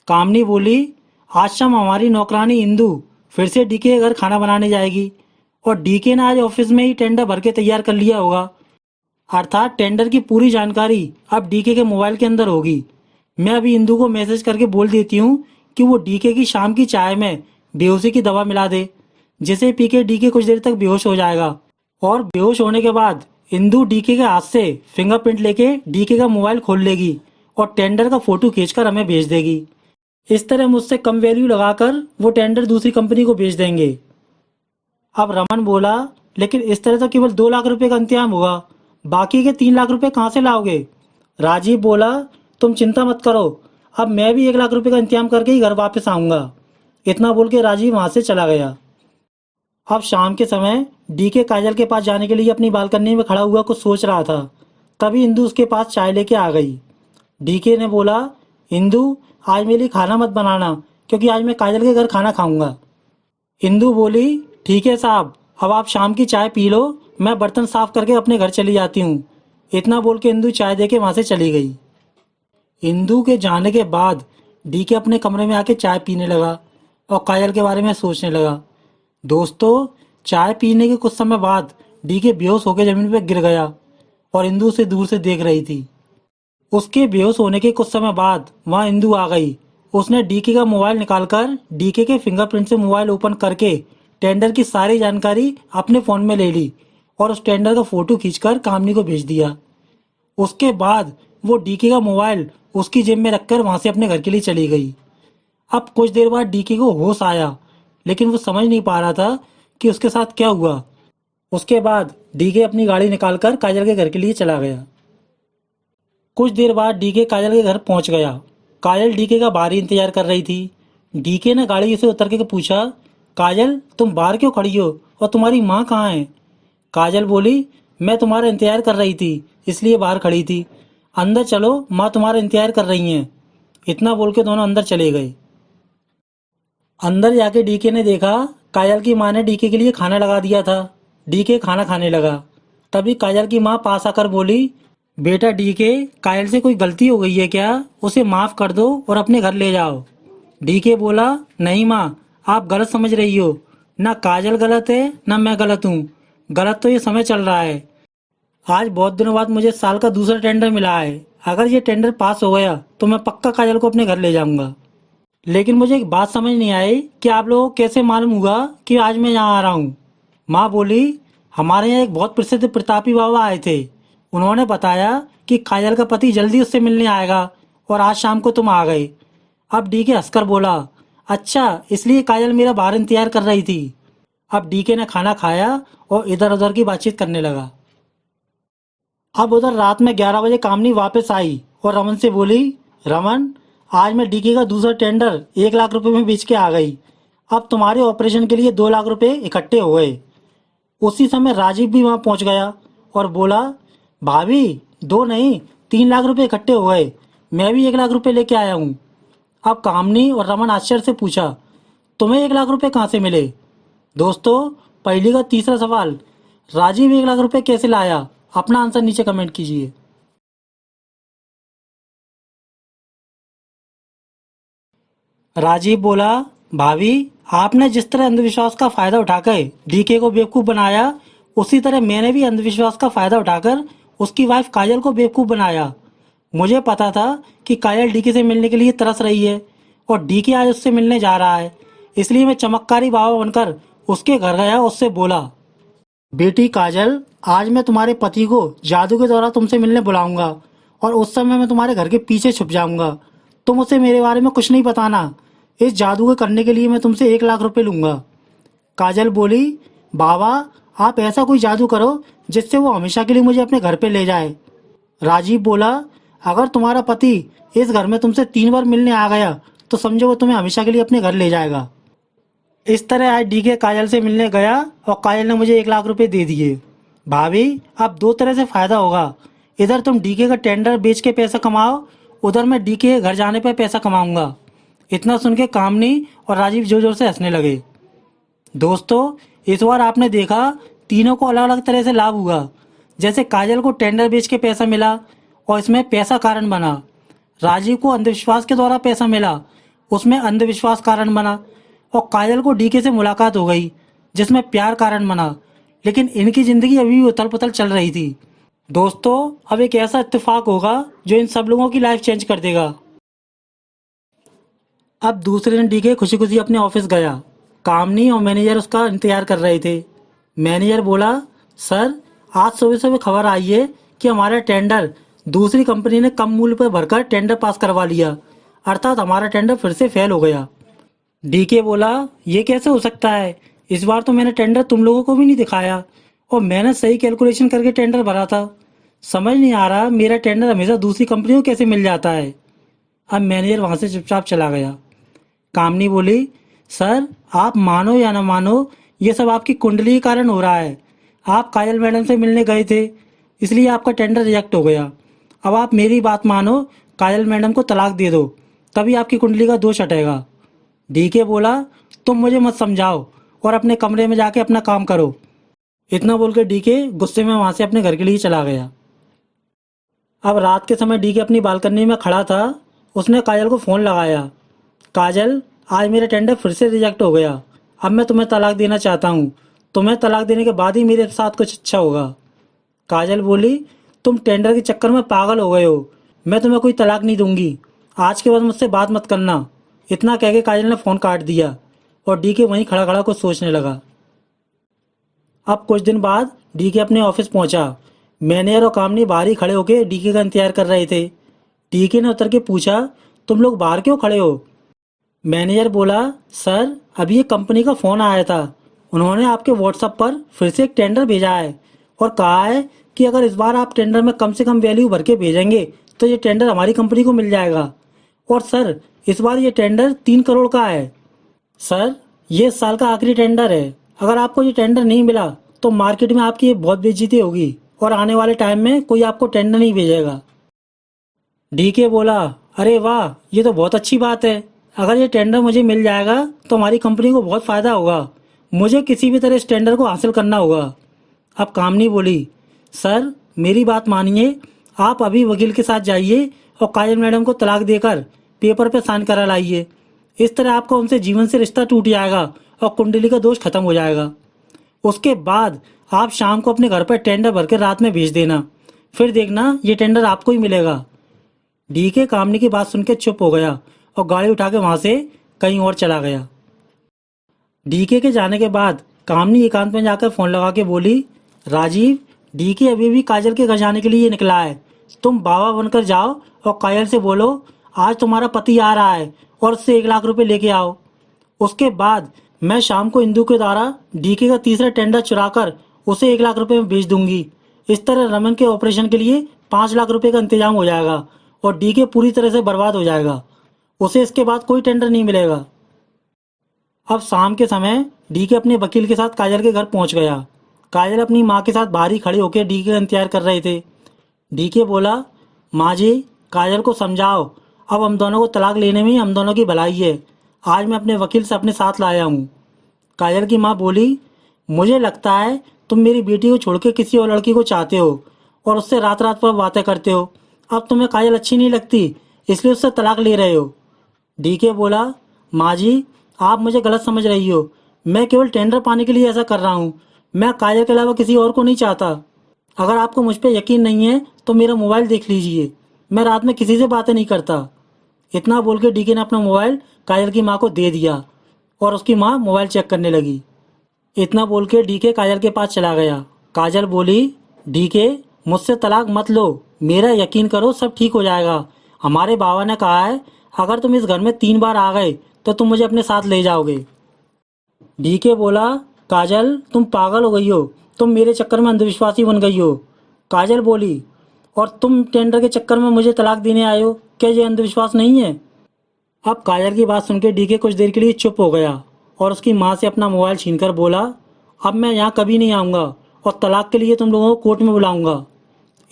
कामनी बोली, आज शाम हमारी नौकरानी इंदू फिर से डीके के घर खाना बनाने जाएगी और डीके ने आज ऑफिस में ही टेंडर भर के तैयार कर लिया होगा। अर्थात टेंडर की पूरी जानकारी अब डीके के मोबाइल के अंदर होगी। मैं अभी इंदू को मैसेज करके बोल देती हूँ कि वो डीके की शाम की चाय में बेहोशी की दवा मिला दे, जिसे पी के डीके कुछ देर तक बेहोश हो जाएगा और बेहोश होने के बाद इंदू डीके के हाथ से फिंगरप्रिंट लेके डीके का मोबाइल खोल लेगी और टेंडर का फोटो खींचकर हमें भेज देगी। इस तरह मुझसे कम वैल्यू लगाकर वो टेंडर दूसरी कंपनी को बेच देंगे। अब रमन बोला, लेकिन इस तरह तो केवल 2 लाख रुपए का इंतजाम होगा, बाकी के 3 लाख रुपए कहाँ से लाओगे? राजीव बोला, तुम चिंता मत करो, अब मैं भी 1 लाख रुपए का इंतजाम करके ही घर वापस आऊंगा। इतना बोल के राजीव वहां से चला गया। अब शाम के समय डीके काजल के पास जाने के लिए अपनी बालकनी में खड़ा हुआ कुछ सोच रहा था। तभी इंदू उसके पास चाय लेके आ गई। डीके ने बोला, इंदू, आज मेरे लिए खाना मत बनाना, क्योंकि आज मैं काजल के घर खाना खाऊंगा। इंदू बोली, ठीक है साहब, अब आप शाम की चाय पी लो, मैं बर्तन साफ करके अपने घर चली जाती हूँ। इतना बोल के इंदू चाय दे के वहां से चली गई। इंदू के जाने के बाद डीके अपने कमरे में आके चाय पीने लगा और काजल के बारे में सोचने लगा। दोस्तों, चाय पीने के कुछ समय बाद डीके बेहोश होकर जमीन पर गिर गया और इंदू उसे दूर से देख रही थी। उसके बेहोश होने के कुछ समय बाद वहां इंदू आ गई। उसने डीके का मोबाइल निकालकर डीके के फिंगरप्रिंट से मोबाइल ओपन करके टेंडर की सारी जानकारी अपने फोन में ले ली और उस टेंडर का फोटो खींचकर कामनी को भेज दिया। उसके बाद वो डीके का मोबाइल उसकी जेब में रखकर वहां से अपने घर के लिए चली गई। अब कुछ देर बाद डीके को होश आया, लेकिन वो समझ नहीं पा रहा था कि उसके साथ क्या हुआ। उसके बाद डीके अपनी गाड़ी निकालकर काजल के घर के लिए चला गया। कुछ देर बाद डीके काजल के घर पहुंच गया। काजल डीके का बाहर ही इंतजार कर रही थी। डीके ने गाड़ी से उतर के पूछा, काजल, तुम बाहर क्यों खड़ी हो और तुम्हारी माँ कहाँ है? काजल बोली, मैं तुम्हारा इंतजार कर रही थी, इसलिए बाहर खड़ी थी। अंदर चलो, माँ तुम्हारा इंतजार कर रही हैं। इतना बोल के दोनों अंदर चले गए। अंदर जाके डीके ने देखा काजल की माँ ने डीके के लिए खाना लगा दिया था। डीके खाना खाने लगा। तभी काजल की माँ पास आकर बोली, बेटा डीके, काजल से कोई गलती हो गई है क्या? उसे माफ कर दो और अपने घर ले जाओ। डीके बोला, नहीं माँ, आप गलत समझ रही हो। ना काजल गलत है ना मैं गलत हूँ। गलत तो ये समय चल रहा है। आज बहुत दिनों बाद मुझे साल का दूसरा टेंडर मिला है। अगर ये टेंडर पास हो गया तो मैं पक्का काजल को अपने घर ले जाऊंगा। लेकिन मुझे एक बात समझ नहीं आई कि आप लोगों को कैसे मालूम हुआ कि आज मैं यहाँ आ रहा हूँ? माँ बोली, हमारे यहाँ एक बहुत प्रसिद्ध प्रतापी बाबा आए थे। उन्होंने बताया कि काजल का पति जल्दी उससे मिलने आएगा और आज शाम को तुम आ गए। अब डीके हंसकर बोला, अच्छा, इसलिए काजल मेरा बाहर इंतजार कर रही थी। अब डीके ने खाना खाया और इधर उधर की बातचीत करने लगा। अब उधर रात में 11 बजे कामनी वापस आई और रमन से बोली, रमन, आज मैं डीके का दूसरा टेंडर 1 लाख रुपए में बेच के आ गई। अब तुम्हारे ऑपरेशन के लिए 2 लाख रुपए इकट्ठे हो गए। उसी समय राजीव भी वहां पहुंच गया और बोला, भाभी, 2 नहीं 3 लाख रुपए इकट्ठे हो गए। मैं भी 1 लाख रुपए लेके आया हूँ। अब कामनी और रमन आश्चर्य से पूछा, तुम्हें 1 लाख रुपए कहाँ से मिले? दोस्तों, पहली का तीसरा सवाल, राजीव 1 लाख रुपए कैसे लाया? अपना आंसर नीचे कमेंट कीजिए। राजीव बोला, भाभी, आपने जिस तरह अंधविश्वास का फायदा उठाकर डीके को बेवकूफ बनाया, उसी तरह मैंने भी अंधविश्वास का फायदा उठाकर उसकी वाइफ काजल को बेवकूफ बनाया। मुझे पता था कि काजल डीके से मिलने के लिए तरस रही है और डीके आज उससे मिलने जा रहा है, इसलिए मैं चमत्कारी बाबा बनकर उसके घर गया, उससे बोला, बेटी काजल, आज मैं तुम्हारे पति को जादू के द्वारा तुमसे मिलने बुलाऊंगा और उस समय मैं तुम्हारे घर के पीछे छुप जाऊंगा। तुम उसे मेरे बारे में कुछ नहीं बताना। इस जादू को करने के लिए मैं तुमसे 1 लाख रुपए लूंगा। काजल बोली, बाबा, आप ऐसा कोई जादू करो जिससे वो हमेशा के लिए मुझे अपने घर पे ले जाए। राजीव बोला, अगर तुम्हारा पति इस घर में तुमसे 3 बार मिलने आ गया तो समझो वो तुम्हें हमेशा के लिए अपने घर ले जाएगा। इस तरह आज डीके काजल से मिलने गया और काजल ने मुझे 1 लाख रुपए दे दिए। भाभी, अब 2 तरह से फायदा होगा। इधर तुम डीके का टेंडर बेच के पैसा कमाओ, उधर मैं डीके के घर जाने पर पैसा कमाऊंगा। इतना सुन के कामनी और राजीव जोर जोर से हंसने लगे। दोस्तों, इस बार आपने देखा तीनों को अलग अलग तरह से लाभ हुआ। जैसे काजल को टेंडर बेच के पैसा मिला और इसमें पैसा कारण बना। राजीव को अंधविश्वास के द्वारा पैसा मिला, उसमें अंधविश्वास कारण बना। और काजल को डीके से मुलाकात हो गई, जिसमें प्यार कारण बना। लेकिन इनकी जिंदगी अभी भी उथल पुथल चल रही थी। दोस्तों, अब एक ऐसा इत्तेफाक होगा जो इन सब लोगों की लाइफ चेंज कर देगा। अब दूसरे दिन डीके खुशी खुशी अपने ऑफिस गया। कामनी और मैनेजर उसका इंतजार कर रहे थे। मैनेजर बोला, सर, आज सुबह सुबह खबर आई है कि हमारा टेंडर दूसरी कंपनी ने कम मूल्य पर भरकर टेंडर पास करवा लिया, अर्थात हमारा टेंडर फिर से फेल हो गया। डीके बोला, ये कैसे हो सकता है? इस बार तो मैंने टेंडर तुम लोगों को भी नहीं दिखाया और मैंने सही कैलकुलेशन करके टेंडर भरा था। समझ नहीं आ रहा मेरा टेंडर हमेशा दूसरी कंपनियों को कैसे मिल जाता है। अब मैनेजर वहां से चुपचाप चला गया। कामनी बोली, सर, आप मानो या ना मानो, ये सब आपकी कुंडली के कारण हो रहा है। आप काजल मैडम से मिलने गए थे, इसलिए आपका टेंडर रिजेक्ट हो गया। अब आप मेरी बात मानो, काजल मैडम को तलाक दे दो, तभी आपकी कुंडली का दोष हटेगा। डीके बोला, तुम मुझे मत समझाओ और अपने कमरे में जाके अपना काम करो। इतना बोलकर डीके गुस्से में वहां से अपने घर के लिए चला गया। अब रात के समय डीके अपनी बालकनी में खड़ा था। उसने काजल को फोन लगाया। काजल, आज मेरा टेंडर फिर से रिजेक्ट हो गया। अब मैं तुम्हें तलाक देना चाहता हूँ। तुम्हें तलाक देने के बाद ही मेरे साथ कुछ अच्छा होगा। काजल बोली, तुम टेंडर के चक्कर में पागल हो गए हो। मैं तुम्हें कोई तलाक नहीं दूंगी। आज के बाद मुझसे बात मत करना। इतना कह के काजल ने फोन काट दिया और डीके वहीं खड़ा खड़ा कुछ सोचने लगा। अब कुछ दिन बाद डीके अपने ऑफिस पहुंचा। मैनेजर और कामनी बाहर ही खड़े होकर डीके का इंतजार कर रहे थे। डीके ने उतर के पूछा, तुम लोग बाहर क्यों खड़े हो? मैनेजर बोला, सर, अभी एक कंपनी का फ़ोन आया था। उन्होंने आपके व्हाट्सएप पर फिर से एक टेंडर भेजा है और कहा है कि अगर इस बार आप टेंडर में कम से कम वैल्यू भर के भेजेंगे तो ये टेंडर हमारी कंपनी को मिल जाएगा। और सर, इस बार ये टेंडर 3 करोड़ का है। सर, ये इस साल का आखिरी टेंडर है। अगर आपको ये टेंडर नहीं मिला तो मार्केट में आपकी बहुत बेइज्जती होगी और आने वाले टाइम में कोई आपको टेंडर नहीं भेजेगा। डीके बोला, अरे वाह, ये तो बहुत अच्छी बात है। अगर ये टेंडर मुझे मिल जाएगा तो हमारी कंपनी को बहुत फ़ायदा होगा। मुझे किसी भी तरह इस टेंडर को हासिल करना होगा। अब कामनी बोली, सर, मेरी बात मानिए, आप अभी वकील के साथ जाइए और काजल मैडम को तलाक देकर पेपर पे साइन करा लाइए। इस तरह आपका उनसे जीवन से रिश्ता टूट जाएगा और कुंडली का दोष खत्म हो जाएगा। उसके बाद आप शाम को अपने घर पर टेंडर भर के रात में भेज देना। फिर देखना ये टेंडर आपको ही मिलेगा। डीके कामनी की बात सुन के चुप हो गया और गाड़ी उठा के वहां से कहीं और चला गया। डीके के जाने के बाद कामनी एकांत में जाकर फोन लगा के बोली, राजीव, डीके अभी भी काजल के घर जाने के लिए निकला है। तुम बाबा बनकर जाओ और काजल से बोलो, आज तुम्हारा पति आ रहा है और उससे 1 लाख रुपए लेके आओ। उसके बाद मैं शाम को इंदू के द्वारा डीके का तीसरा टेंडर चुराकर उसे 1 लाख रुपए में बेच दूंगी। इस तरह रमन के ऑपरेशन के लिए 5 लाख रुपए का इंतजाम हो जाएगा और डीके पूरी तरह से बर्बाद हो जाएगा। उसे इसके बाद कोई टेंडर नहीं मिलेगा। अब शाम के समय डीके अपने वकील के साथ काजल के घर पहुंच गया। काजल अपनी माँ के साथ बाहर ही खड़े होकर डीके का इंतजार कर रहे थे। डीके बोला, माँ जी, काजल को समझाओ, अब हम दोनों को तलाक लेने में ही हम दोनों की भलाई है। आज मैं अपने वकील से अपने साथ लाया हूँ। काजल की माँ बोली, मुझे लगता है तुम मेरी बेटी को छोड़ के किसी और लड़की को चाहते हो और उससे रात रात पर बातें करते हो। अब तुम्हें काजल अच्छी नहीं लगती, इसलिए उससे तलाक ले रहे हो। डीके बोला, माँ जी, आप मुझे गलत समझ रही हो। मैं केवल टेंडर पाने के लिए ऐसा कर रहा हूँ। मैं काजल के अलावा किसी और को नहीं चाहता। अगर आपको मुझ पर यकीन नहीं है तो मेरा मोबाइल देख लीजिए। मैं रात में किसी से बातें नहीं करता। इतना बोल के डीके ने अपना मोबाइल काजल की माँ को दे दिया और उसकी माँ मोबाइल चेक करने लगी। इतना बोल के डीके काजल के पास चला गया। काजल बोली, डीके, मुझसे तलाक मत लो। मेरा यकीन करो, सब ठीक हो जाएगा। हमारे बाबा ने कहा है, अगर तुम इस घर में 3 बार आ गए तो तुम मुझे अपने साथ ले जाओगे। डीके बोला, काजल, तुम पागल हो गई हो। तुम मेरे चक्कर में अंधविश्वासी बन गई हो। काजल बोली, और तुम टेंडर के चक्कर में मुझे तलाक देने आए हो। क्या ये अंधविश्वास नहीं है? अब काजल की बात सुनकर डीके कुछ देर के लिए चुप हो गया और उसकी माँ से अपना मोबाइल छीनकर बोला, अब मैं यहाँ कभी नहीं आऊँगा और तलाक के लिए तुम लोगों को कोर्ट में बुलाऊंगा।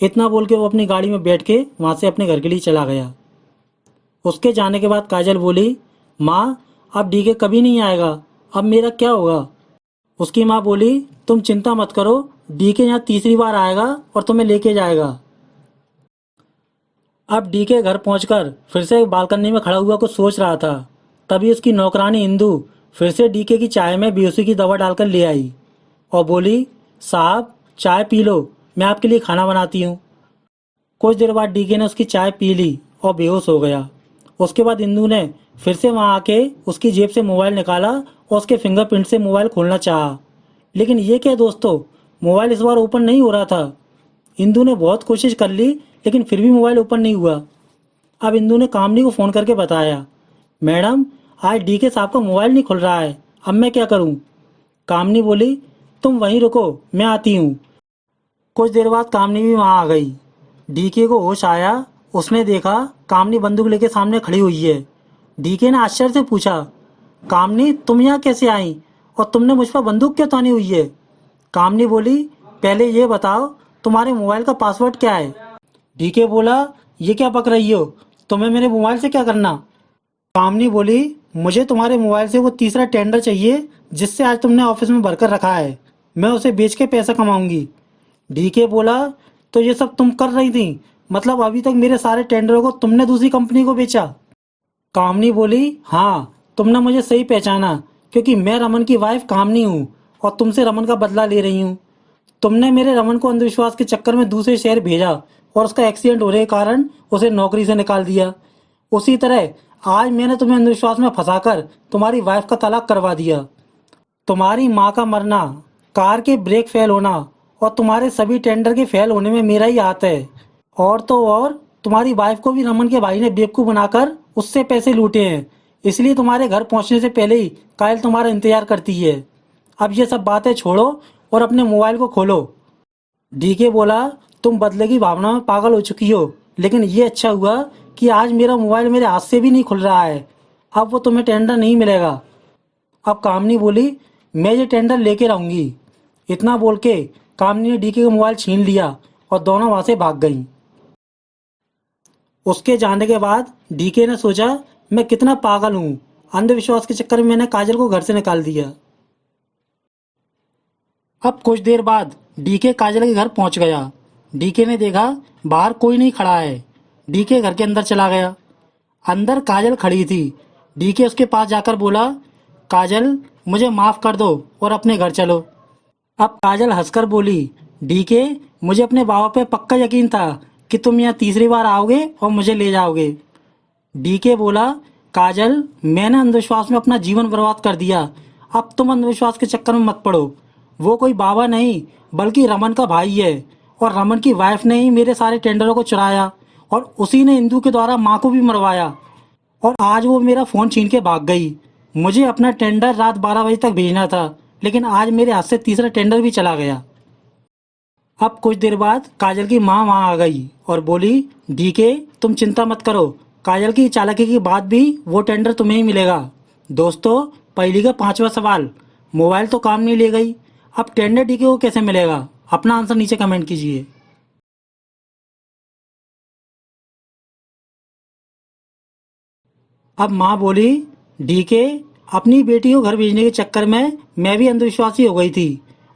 इतना बोल के वो अपनी गाड़ी में बैठ के वहाँ से अपने घर के लिए चला गया। उसके जाने के बाद काजल बोली, माँ, अब डीके कभी नहीं आएगा। अब मेरा क्या होगा? उसकी माँ बोली, तुम चिंता मत करो, डीके यहाँ तीसरी बार आएगा और तुम्हें लेके जाएगा। अब डीके घर पहुंचकर फिर से बालकनी में खड़ा हुआ कुछ सोच रहा था। तभी उसकी नौकरानी इंदु फिर से डीके की चाय में बेहोशी की दवा डालकर ले आई और बोली, साहब, चाय पी लो, मैं आपके लिए खाना बनाती हूँ। कुछ देर बाद डीके ने उसकी चाय पी ली और बेहोश हो गया। उसके बाद इंदु ने फिर से वहां आके उसकी जेब से मोबाइल निकाला और उसके फिंगरप्रिंट से मोबाइल खोलना चाहा। लेकिन ये क्या दोस्तों, मोबाइल इस बार ओपन नहीं हो रहा था। इंदु ने बहुत कोशिश कर ली लेकिन फिर भी मोबाइल ओपन नहीं हुआ। अब इंदु ने कामनी को फ़ोन करके बताया, मैडम, आज डीके साहब का मोबाइल नहीं खुल रहा है, अब मैं क्या करूं? कामनी बोली, तुम वहीं रुको, मैं आती हूँ। कुछ देर बाद कामनी भी वहां आ गई। डीके को होश आया। उसने देखा कामनी बंदूक लेके सामने खड़ी हुई है। डीके ने आश्चर्य से पूछा, कामनी, तुम यहाँ कैसे आई और तुमने मुझ पर बंदूक क्यों तानी हुई है? कामनी बोली, पहले ये बताओ, तुम्हारे मोबाइल का पासवर्ड क्या है? डीके बोला, ये क्या पक रही हो, तुम्हें मेरे मोबाइल से क्या करना? कामनी बोली, मुझे तुम्हारे मोबाइल से वो तीसरा टेंडर चाहिए जिससे आज तुमने ऑफिस में भरकर रखा है। मैं उसे बेच के पैसा कमाऊंगी। डीके बोला, तो ये सब तुम कर रही थी, मतलब अभी तक मेरे सारे टेंडरों को तुमने दूसरी कंपनी को बेचा? कामनी बोली, हाँ, तुमने मुझे सही पहचाना, क्योंकि मैं रमन की वाइफ कामनी हूँ और तुमसे रमन का बदला ले रही हूँ। तुमने मेरे रमन को अंधविश्वास के चक्कर में दूसरे शहर भेजा और उसका एक्सीडेंट होने के कारण उसे नौकरी से निकाल दिया। उसी तरह आज मैंने तुम्हें अंधविश्वास में फंसाकर तुम्हारी वाइफ का तलाक करवा दिया। तुम्हारी माँ का मरना, कार के ब्रेक फेल होना और तुम्हारे सभी टेंडर के फेल होने में मेरा ही हाथ है। और तो और, तुम्हारी वाइफ को भी रमन के भाई ने बेवकूफ़ बनाकर उससे पैसे लूटे हैं। इसलिए तुम्हारे घर पहुंचने से पहले ही कायल तुम्हारा इंतजार करती है। अब ये सब बातें छोड़ो और अपने मोबाइल को खोलो। डीके बोला, तुम बदले की भावना में पागल हो चुकी हो, लेकिन ये अच्छा हुआ कि आज मेरा मोबाइल मेरे हाथ से भी नहीं खुल रहा है। अब वो तुम्हें टेंडर नहीं मिलेगा। अब कामनी बोली, मैं ये टेंडर लेके रहूंगी। इतना बोल के कामनी ने डीके का मोबाइल छीन लिया और दोनों वहां से भाग गईं। उसके जाने के बाद डीके ने सोचा, मैं कितना पागल हूँ, अंधविश्वास के चक्कर में मैंने काजल को घर से निकाल दिया। अब कुछ देर बाद डीके काजल के घर पहुंच गया। डीके ने देखा बाहर कोई नहीं खड़ा है। डीके घर के अंदर चला गया। अंदर काजल खड़ी थी। डीके उसके पास जाकर बोला, काजल, मुझे माफ कर दो और अपने घर चलो। अब काजल हंसकर बोली, डीके, मुझे अपने बाबा पे पक्का यकीन था कि तुम यहाँ तीसरी बार आओगे और मुझे ले जाओगे। डीके बोला, काजल, मैंने अंधविश्वास में अपना जीवन बर्बाद कर दिया। अब तुम अंधविश्वास के चक्कर में मत पड़ो। वो कोई बाबा नहीं बल्कि रमन का भाई है और रमन की वाइफ ने ही मेरे सारे टेंडरों को चुराया और उसी ने इंदू के द्वारा माँ को भी मरवाया और आज वो मेरा फ़ोन छीन के भाग गई। मुझे अपना टेंडर रात 12 बजे तक भेजना था, लेकिन आज मेरे हाथ से तीसरा टेंडर भी चला गया। अब कुछ देर बाद काजल की माँ वहाँ आ गई और बोली, डीके, तुम चिंता मत करो, काजल की चालाकी के बाद भी वो टेंडर तुम्हें ही मिलेगा। दोस्तों, पहली का 5वां सवाल, मोबाइल तो काम नहीं ले गई, अब टेंडर डीके को कैसे मिलेगा? अपना आंसर नीचे कमेंट कीजिए। अब माँ बोली, डीके, अपनी बेटी को घर भेजने के चक्कर में मैं भी अंधविश्वासी हो गई थी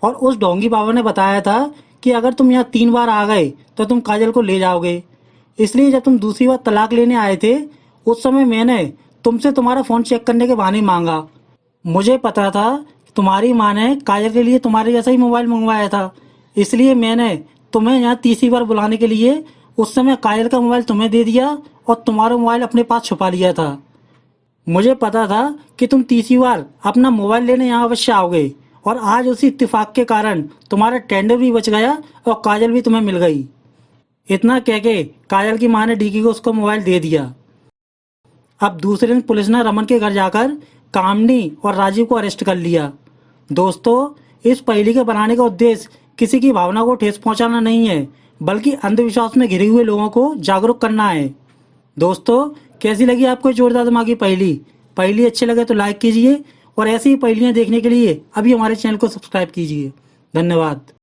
और उस ढोंगी बाबा ने बताया था कि अगर तुम यहाँ 3 बार आ गए तो तुम काजल को ले जाओगे। इसलिए जब तुम दूसरी बार तलाक लेने आए थे उस समय मैंने तुमसे तुम्हारा फ़ोन चेक करने के बहाने मांगा। मुझे पता था कि तुम्हारी माँ ने काजल के लिए तुम्हारे जैसा ही मोबाइल मंगवाया था, इसलिए मैंने तुम्हें यहाँ तीसरी बार बुलाने के लिए उस समय काजल का मोबाइल तुम्हें दे दिया और तुम्हारा मोबाइल अपने पास छुपा लिया था। मुझे पता था कि तुम तीसरी बार अपना मोबाइल लेने यहाँ अवश्य आओगे और आज उसी इत्तेफाक के कारण तुम्हारा टेंडर भी बच गया और काजल भी तुम्हें मिल गई। इतना कह के काजल की माँ ने डीकी को उसको मोबाइल दे दिया। अब दूसरे दिन पुलिस ने रमन के घर जाकर कामनी और राजीव को अरेस्ट कर लिया। दोस्तों, इस पहेली के बनाने का उद्देश्य किसी की भावना को ठेस पहुंचाना नहीं है, बल्कि अंधविश्वास में घिरे हुए लोगों को जागरूक करना है। दोस्तों, कैसी लगी आपको ये जोरदार दिमागी पहेली? पहेली अच्छी लगे तो लाइक कीजिए और ऐसी ही पहेलियां देखने के लिए अभी हमारे चैनल को सब्सक्राइब कीजिए। धन्यवाद।